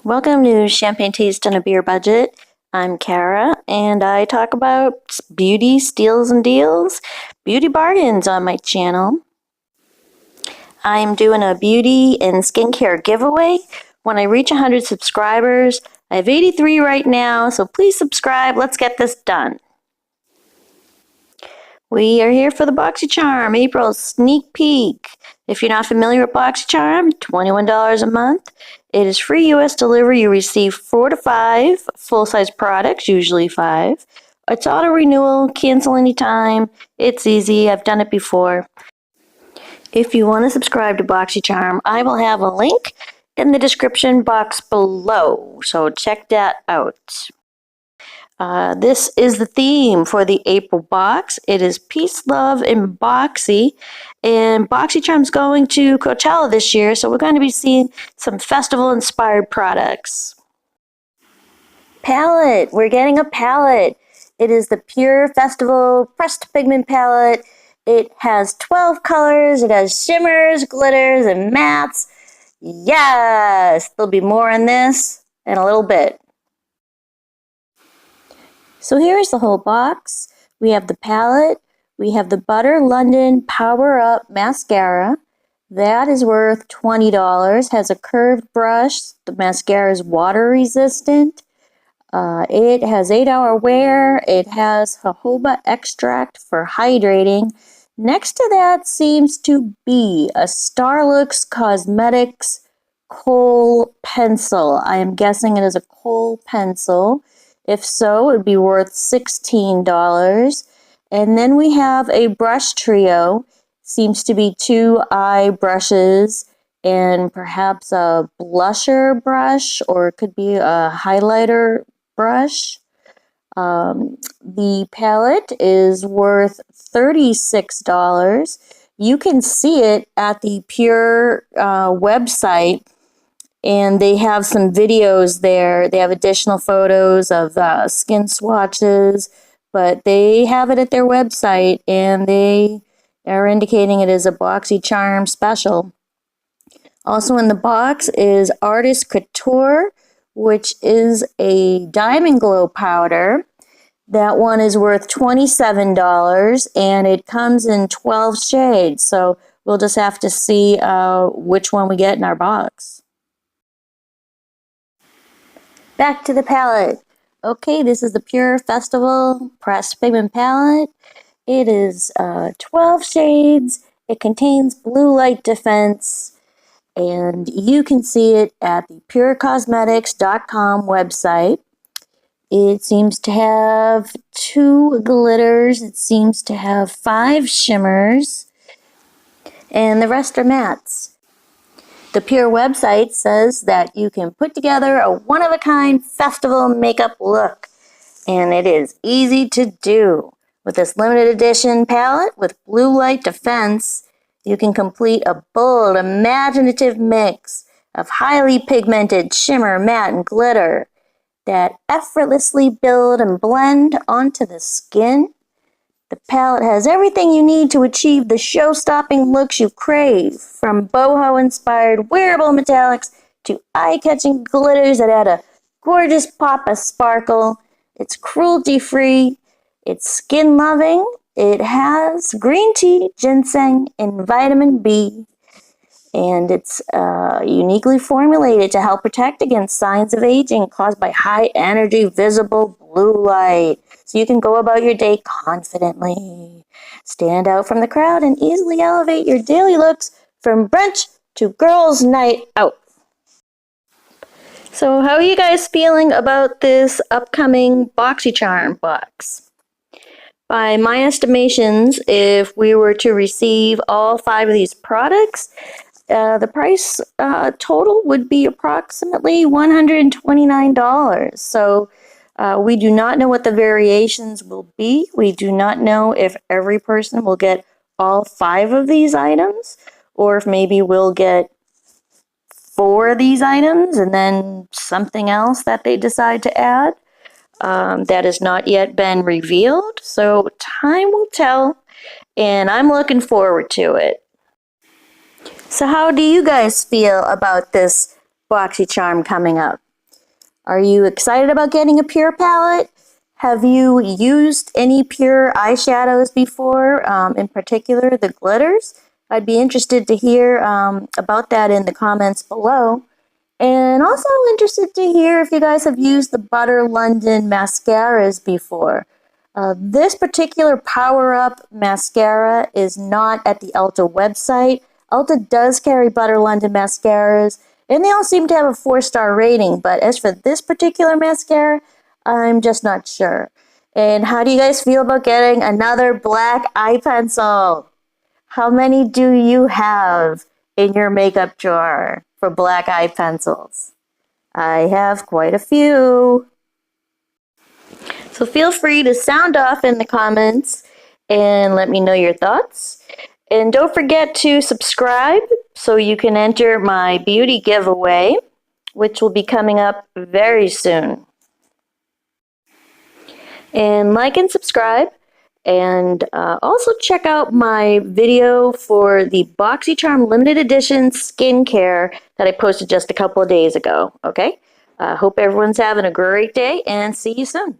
Welcome to Champagne Taste on a Beer Budget. I'm Kara, and I talk about beauty, steals, and deals, beauty bargains on my channel. I'm doing a beauty and skincare giveaway. When I reach 100 subscribers, I have 83 right now, so please subscribe. Let's get this done. We are here for the Boxycharm April sneak peek. If you're not familiar with Boxycharm, $21 a month. It is free U.S. delivery. You receive 4 to 5 full-size products, usually 5. It's auto-renewal, cancel anytime. It's easy. I've done it before. If you want to subscribe to Boxycharm, I will have a link in the description box below, so check that out. This is the theme for the April box. It is Peace, Love, and Boxy. And Boxycharm's going to Coachella this year, so we're going to be seeing some festival-inspired products. Palette. We're getting a palette. It is the PUR Festival Pressed Pigment Palette. It has 12 colors. It has shimmers, glitters, and mattes. Yes! There'll be more on this in a little bit. So here's the whole box. We have the palette. We have the Butter London Power Up Mascara. That is worth $20. Has a curved brush. The mascara is water resistant. It has 8-hour wear. It has jojoba extract for hydrating. Next to that seems to be a Starlux Cosmetics kohl pencil. I am guessing it is a kohl pencil. If so, it would be worth $16. And then we have a brush trio. Seems to be 2 eye brushes and perhaps a blusher brush, or it could be a highlighter brush. The palette is worth $36. You can see it at the PUR website. And they have some videos there. They have additional photos of skin swatches, but they have it at their website, and they are indicating it is a Boxycharm special. Also in the box is Artist Couture, which is a Diamond Glow powder. That one is worth $27, and it comes in 12 shades, so we'll just have to see which one we get in our box. Back to the palette. Okay, this is the PUR Festival Pressed Pigment Palette. It is 12 shades. It contains blue light defense, and you can see it at the purcosmetics.com website. It seems to have 2 glitters. It seems to have 5 shimmers, and the rest are mattes. The PUR website says that you can put together a one-of-a-kind festival makeup look, and it is easy to do. With this limited edition palette with blue light defense, you can complete a bold, imaginative mix of highly pigmented shimmer, matte, and glitter that effortlessly build and blend onto the skin. The palette has everything you need to achieve the show-stopping looks you crave, from boho-inspired wearable metallics to eye-catching glitters that add a gorgeous pop of sparkle. It's cruelty-free, it's skin-loving, it has green tea, ginseng, and vitamin B, and it's uniquely formulated to help protect against signs of aging caused by high-energy visible blue light. So you can go about your day confidently, stand out from the crowd, and easily elevate your daily looks from brunch to girls' night out. So how are you guys feeling about this upcoming Boxycharm box? By my estimations, if we were to receive all 5 of these products, the price total would be approximately $129. So we do not know what the variations will be. We do not know if every person will get all 5 of these items, or if maybe we'll get 4 of these items and then something else that they decide to add. That has not yet been revealed, so time will tell, and I'm looking forward to it. So how do you guys feel about this Boxycharm coming up? Are you excited about getting a PUR palette? Have you used any PUR eyeshadows before, in particular the glitters? I'd be interested to hear about that in the comments below. And also interested to hear if you guys have used the Butter London mascaras before. This particular Power Up mascara is not at the Ulta website. Ulta does carry Butter London mascaras, and they all seem to have a 4-star rating, but as for this particular mascara, I'm just not sure. And how do you guys feel about getting another black eye pencil? How many do you have in your makeup drawer for black eye pencils? I have quite a few. So feel free to sound off in the comments and let me know your thoughts. And don't forget to subscribe so you can enter my beauty giveaway, which will be coming up very soon. And like and subscribe. And also check out my video for the Boxycharm limited edition skincare that I posted just a couple of days ago. Okay? Hope everyone's having a great day and see you soon.